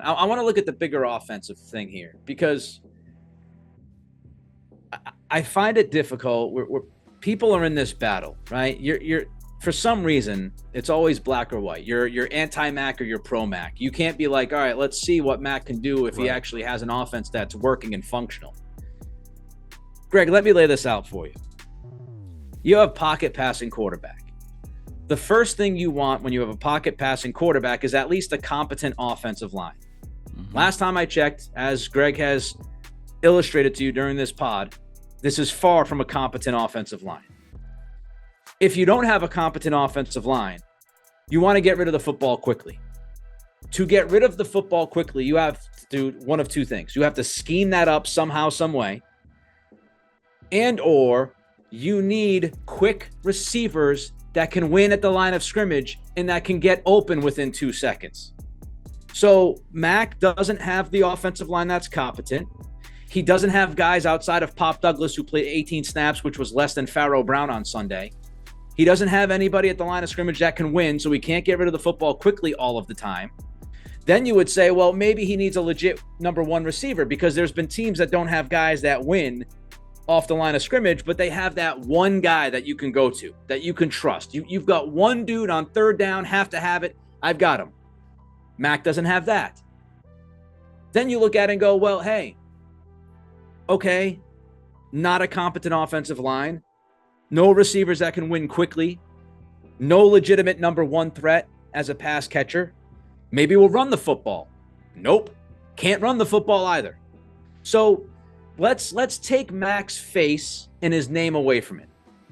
I want to look at the bigger offensive thing here, because I find it difficult. We're people are in this battle, right? You're for some reason, it's always black or white. You're anti-Mac or you're pro-Mac. You can't be like, all right, let's see what Mac can do if he actually has an offense that's working and functional. Greg, let me lay this out for you. You have pocket passing quarterback. The first thing you want when you have a pocket passing quarterback is at least a competent offensive line. Mm-hmm. Last time I checked, as Greg has illustrated to you during this pod, this is far from a competent offensive line. If you don't have a competent offensive line, you want to get rid of the football quickly. To get rid of the football quickly, you have to do one of two things. You have to scheme that up somehow, some way, and or you need quick receivers that can win at the line of scrimmage and that can get open within 2 seconds. So Mac doesn't have the offensive line that's competent. He doesn't have guys outside of Pop Douglas who played 18 snaps, which was less than Pharaoh Brown on Sunday. He doesn't have anybody at the line of scrimmage that can win, so he can't get rid of the football quickly all of the time. Then you would say, well, maybe he needs a legit number one receiver, because there's been teams that don't have guys that win off the line of scrimmage, but they have that one guy that you can go to, that you can trust. You've got one dude on third down, have to have it. I've got him. Mac doesn't have that. Then you look at it and go, well, hey, okay, not a competent offensive line. No receivers that can win quickly. No legitimate number one threat as a pass catcher. Maybe we'll run the football. Nope. Can't run the football either. So let's take Mac's face and his name away from it.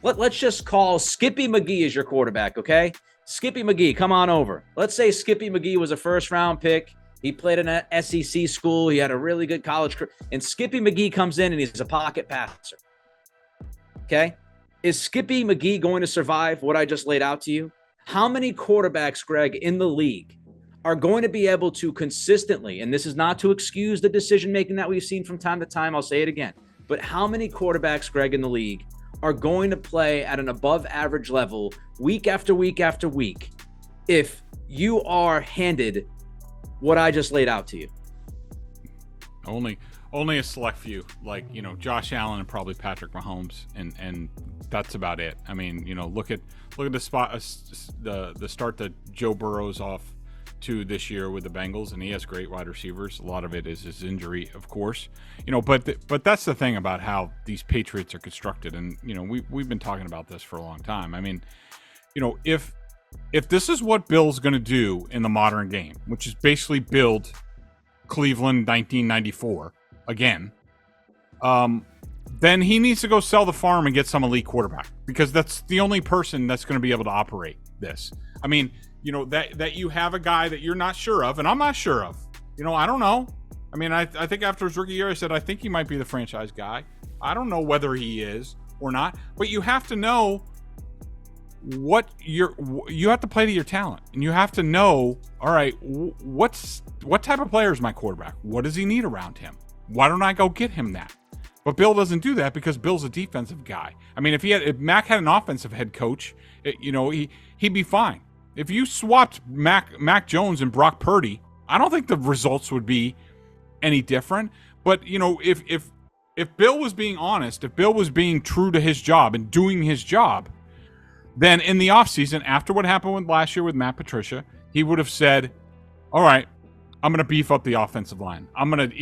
Let's just call Skippy McGee as your quarterback, okay? Skippy McGee, come on over. Let's say Skippy McGee was a first-round pick. He played in an SEC school. He had a really good college career. And Skippy McGee comes in and he's a pocket passer. Okay? Is Skippy McGee going to survive what I just laid out to you? How many quarterbacks, Greg, in the league are going to be able to consistently, and this is not to excuse the decision-making that we've seen from time to time, I'll say it again, but how many quarterbacks, Greg, in the league are going to play at an above-average level week after week after week if you are handed what I just laid out to you? Only a select few, like, Josh Allen and probably Patrick Mahomes, and that's about it. I mean, look at the spot, the start that Joe Burrow's off to this year with the Bengals, and he has great wide receivers. A lot of it is his injury, of course, but that's the thing about how these Patriots are constructed, and we've been talking about this for a long time. I mean, if this is what Bill's going to do in the modern game, which is basically build Cleveland 1994 again, then he needs to go sell the farm and get some elite quarterback, because that's the only person that's going to be able to operate this. I mean, that you have a guy that you're not sure of, and I'm not sure of. I don't know. I mean, I think after his rookie year, I said I think he might be the franchise guy. I don't know whether he is or not, but you have to know what you have to play to your talent, and you have to know, all right, what type of player is my quarterback? What does he need around him? Why don't I go get him that? But Bill doesn't do that, because Bill's a defensive guy. I mean, if Mac had an offensive head coach, he'd be fine. If you swapped Mac Jones and Brock Purdy, I don't think the results would be any different. But if Bill was being honest, if Bill was being true to his job and doing his job, then in the offseason, after what happened with last year with Matt Patricia, he would have said, all right, I'm going to beef up the offensive line. I'm going to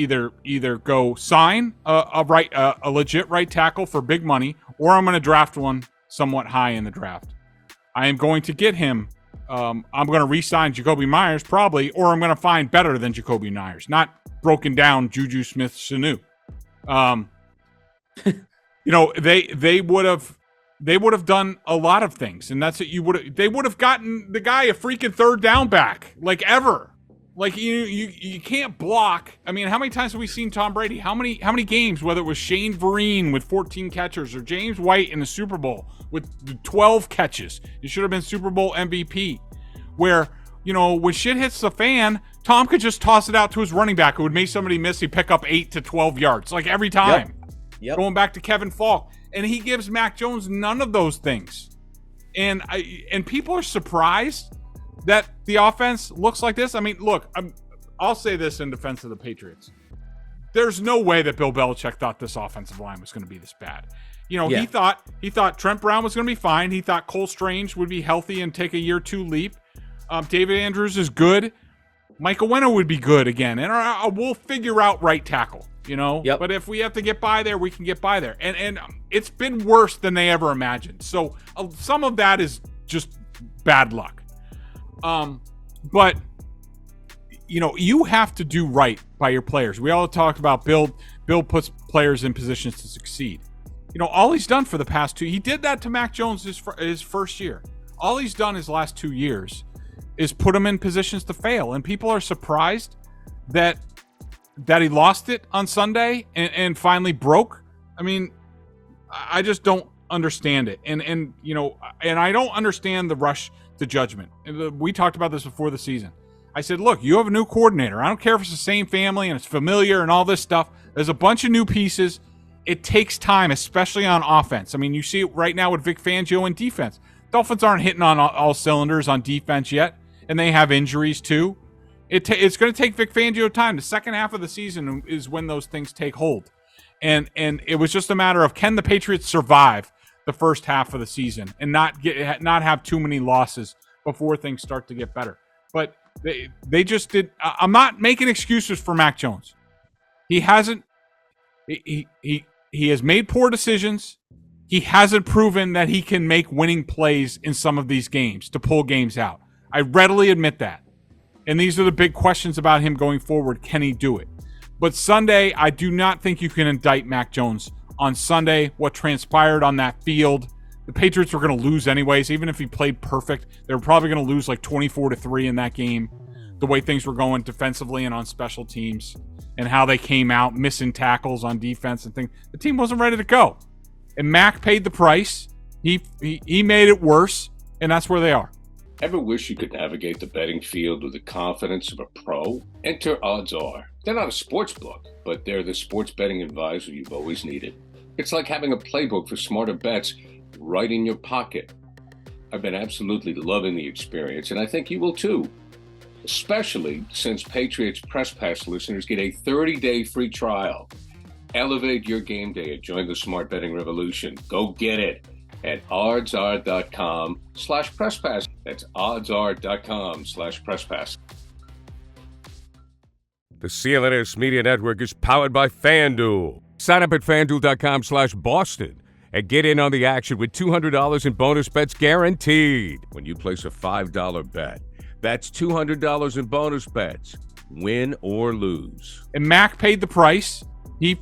either go sign a legit right tackle for big money, or I'm going to draft one somewhat high in the draft. I am going to get him. I'm going to re-sign Jacoby Myers probably, or I'm going to find better than Jacoby Myers, not broken down Juju Smith-Sanu. They would have done a lot of things, and that's what they would have gotten the guy a freaking third down back, like ever. Like you can't block. I mean, how many times have we seen Tom Brady? How many games, whether it was Shane Vereen with 14 catches or James White in the Super Bowl with 12 catches? He should have been Super Bowl MVP. Where, when shit hits the fan, Tom could just toss it out to his running back who would make somebody miss. He'd pick up 8 to 12 yards, like every time. Yep. Going back to Kevin Falk. And he gives Mac Jones none of those things. And people are surprised that the offense looks like this. I mean, look, I'll say this in defense of the Patriots. There's no way that Bill Belichick thought this offensive line was going to be this bad. You know, he thought Trent Brown was going to be fine. He thought Cole Strange would be healthy and take a year 2 leap. David Andrews is good. Mike Oweno would be good again. And we'll figure out right tackle, you know? Yep. But if we have to get by there, we can get by there. And it's been worse than they ever imagined. So some of that is just bad luck. But, you know, you have to do right by your players. We all talked about Bill puts players in positions to succeed. You know, all he's done for the past 2, he did that to Mac Jones his first year. All he's done his last 2 years is put him in positions to fail. And people are surprised that he lost it on Sunday and finally broke. I mean, I just don't understand it. And you know, and I don't understand the rush to judgment. We talked about this before the season. I said, look, you have a new coordinator. I don't care if it's the same family and it's familiar and all this stuff. There's a bunch of new pieces. It takes time, especially on offense. I mean, you see it right now with Vic Fangio in defense. Dolphins aren't hitting on all cylinders on defense yet, and they have injuries too. It's going to take Vic Fangio time. The second half of the season is when those things take hold. And it was just a matter of, can the Patriots survive the first half of the season and not have too many losses before things start to get better. But they just did. I'm not making excuses for Mac Jones. He hasn't. He has made poor decisions. He hasn't proven that he can make winning plays in some of these games to pull games out. I readily admit that. And these are the big questions about him going forward. Can he do it? But Sunday, I do not think you can indict Mac Jones on Sunday. What transpired on that field, the Patriots were going to lose anyways. Even if he played perfect, they were probably going to lose like 24-3 in that game. The way things were going defensively and on special teams, and how they came out missing tackles on defense and things. The team wasn't ready to go. And Mac paid the price. He made it worse, and that's where they are. Ever wish you could navigate the betting field with the confidence of a pro? Enter Odds Are. They're not a sports book, but they're the sports betting advisor you've always needed. It's like having a playbook for smarter bets right in your pocket. I've been absolutely loving the experience, and I think you will too. Especially since Patriots Press Pass listeners get a 30-day free trial. Elevate your game day and join the smart betting revolution. Go get it at oddsr.com/presspass. That's oddsr.com/presspass. The CLNS Media Network is powered by FanDuel. Sign up at FanDuel.com/Boston and get in on the action with $200 in bonus bets guaranteed. When you place a $5 bet, that's $200 in bonus bets, win or lose. And Mac paid the price. He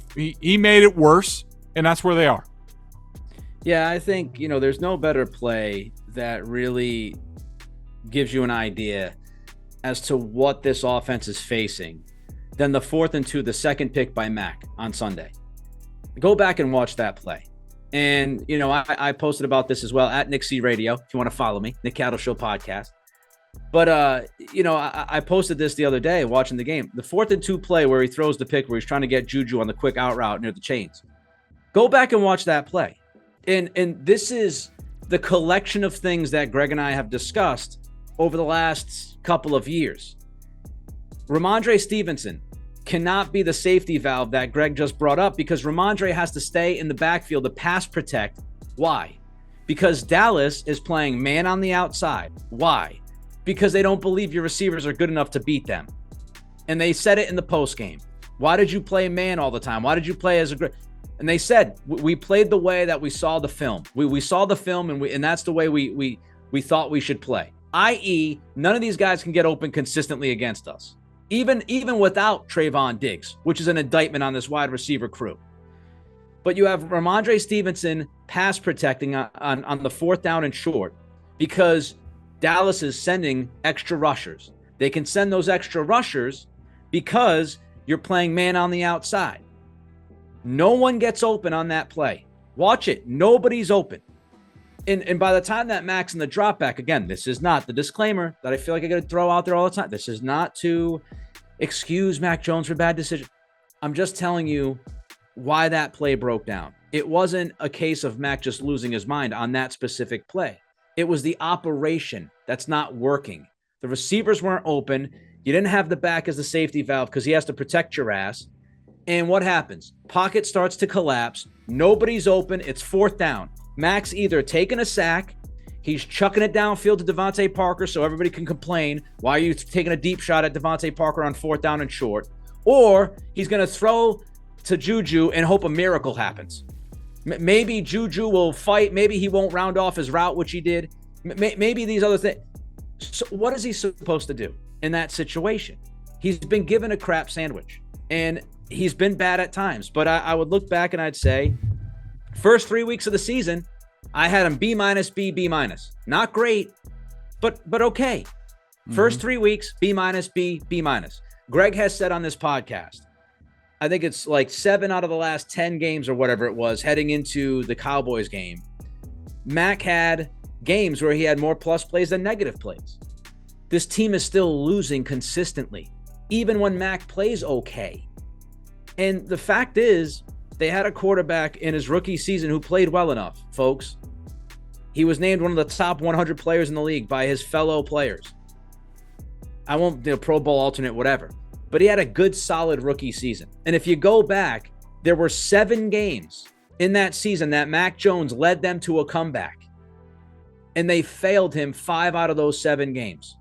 made it worse, and that's where they are. Yeah, I think, you know, there's no better play that really gives you an idea as to what this offense is facing than the 4th and 2, the second pick by Mac on Sunday. Go back and watch that play. And, you know, I posted about this as well at Nick C Radio, if you want to follow me, Nick Cattle Show Podcast. But, you know, I posted this the other day watching the game. The 4th and 2 play where he throws the pick, where he's trying to get Juju on the quick out route near the chains. Go back and watch that play. And this is the collection of things that Greg and I have discussed over the last couple of years. Ramondre Stevenson cannot be the safety valve that Greg just brought up, because Ramondre has to stay in the backfield to pass protect. Why? Because Dallas is playing man on the outside. Why? Because they don't believe your receivers are good enough to beat them. And they said it in the post game. Why did you play man all the time? Why did you play as a great? And they said, we played the way that we saw the film. We saw the film, and that's the way we thought we should play. I.e., none of these guys can get open consistently against us. Even without Trayvon Diggs, which is an indictment on this wide receiver crew. But you have Ramondre Stevenson pass protecting on the 4th down and short, because Dallas is sending extra rushers. They can send those extra rushers because you're playing man on the outside. No one gets open on that play. Watch it. Nobody's open. And by the time that Mac's in the drop back, again, this is not the disclaimer that I feel like I got to throw out there all the time. This is not to excuse Mac Jones for bad decision. I'm just telling you why that play broke down. It wasn't a case of Mac just losing his mind on that specific play. It was the operation that's not working. The receivers weren't open. You didn't have the back as the safety valve because he has to protect your ass. And what happens? Pocket starts to collapse. Nobody's open. It's fourth down. Mac's either taking a sack, he's chucking it downfield to Devontae Parker so everybody can complain, why are you taking a deep shot at Devontae Parker on fourth down and short? Or he's going to throw to Juju and hope a miracle happens. Maybe Juju will fight. Maybe he won't round off his route, which he did. Maybe these other things. So what is he supposed to do in that situation? He's been given a crap sandwich, and he's been bad at times. But I would look back and I'd say, first 3 weeks of the season, I had him B-, B-. Not great, but okay. First 3 weeks, B-, B-, B-. Greg has said on this podcast, I think it's like 7 out of the last 10 games or whatever it was heading into the Cowboys game, Mac had games where he had more plus plays than negative plays. This team is still losing consistently, even when Mac plays okay. And the fact is, they had a quarterback in his rookie season who played well enough, folks. He was named one of the top 100 players in the league by his fellow players. I won't, Pro Bowl alternate, whatever. But he had a good, solid rookie season. And if you go back, there were 7 games in that season that Mac Jones led them to a comeback. And they failed him 5 out of those 7 games.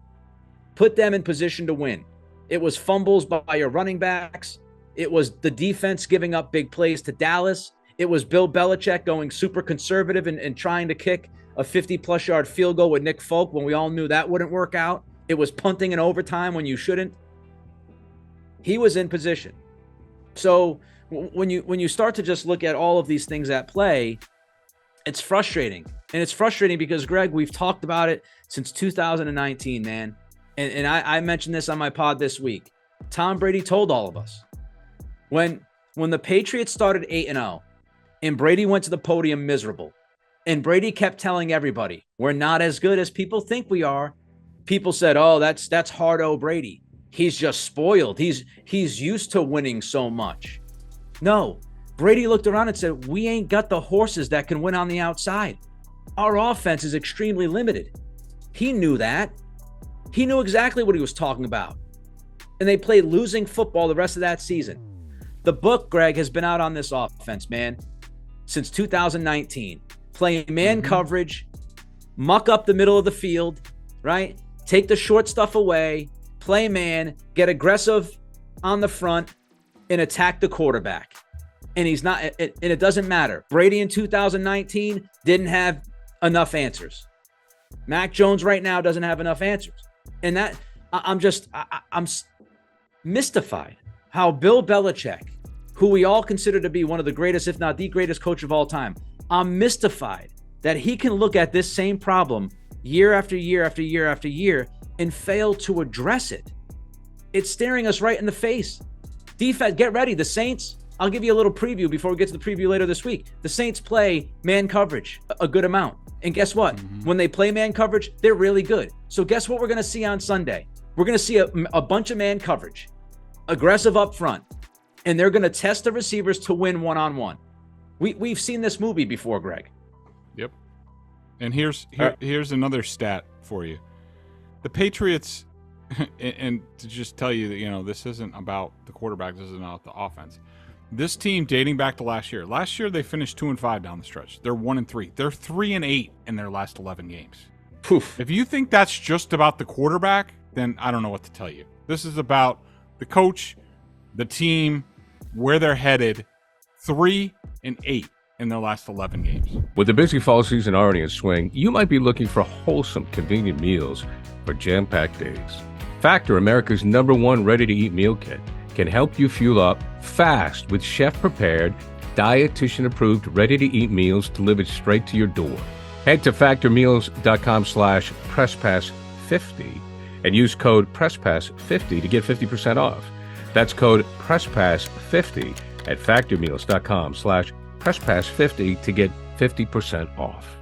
Put them in position to win. It was fumbles by your running backs. It was the defense giving up big plays to Dallas. It was Bill Belichick going super conservative and trying to kick a 50-plus yard field goal with Nick Folk when we all knew that wouldn't work out. It was punting in overtime when you shouldn't. He was in position. So when you start to just look at all of these things at play, it's frustrating. And it's frustrating because, Greg, we've talked about it since 2019, man. And I mentioned this on my pod this week. Tom Brady told all of us. When the Patriots started 8-0 and Brady went to the podium miserable, and Brady kept telling everybody, we're not as good as people think we are. People said, oh, that's hard-o Brady. He's just spoiled. He's used to winning so much. No, Brady looked around and said, we ain't got the horses that can win on the outside. Our offense is extremely limited. He knew that. He knew exactly what he was talking about. And they played losing football the rest of that season. The book, Greg, has been out on this offense, man, since 2019. Playing man coverage, muck up the middle of the field, right? Take the short stuff away, play man, get aggressive on the front, and attack the quarterback. And he's not, and it doesn't matter. Brady in 2019 didn't have enough answers. Mac Jones right now doesn't have enough answers. And that, I'm mystified how Bill Belichick, who we all consider to be one of the greatest, if not the greatest coach of all time, I'm mystified that he can look at this same problem year after year after year after year and fail to address it. It's staring us right in the face. Defense, get ready. The Saints, I'll give you a little preview before we get to the preview later this week. The Saints play man coverage a good amount. And guess what? When they play man coverage, they're really good. So guess what we're going to see on Sunday? We're going to see a bunch of man coverage, aggressive up front, and they're going to test the receivers to win one-on-one. We've seen this movie before, Greg. Yep. And here's another stat for you. The Patriots, and to just tell you that, this isn't about the quarterback, this isn't about the offense. This team, dating back to last year they finished 2-5 down the stretch. They're 1-3. They're 3-8 in their last 11 games. Poof. If you think that's just about the quarterback, then I don't know what to tell you. This is about the coach, the team, where they're headed. 3-8 in their last 11 games. With the busy fall season already in swing, you might be looking for wholesome, convenient meals for jam-packed days. Factor, America's #1 ready-to-eat meal kit, can help you fuel up fast with chef-prepared, dietitian-approved, ready-to-eat meals delivered straight to your door. Head to factormeals.com/PressPass50 and use code PressPass50 to get 50% off. That's code PressPass50 at factormeals.com/PressPass50 to get 50% off.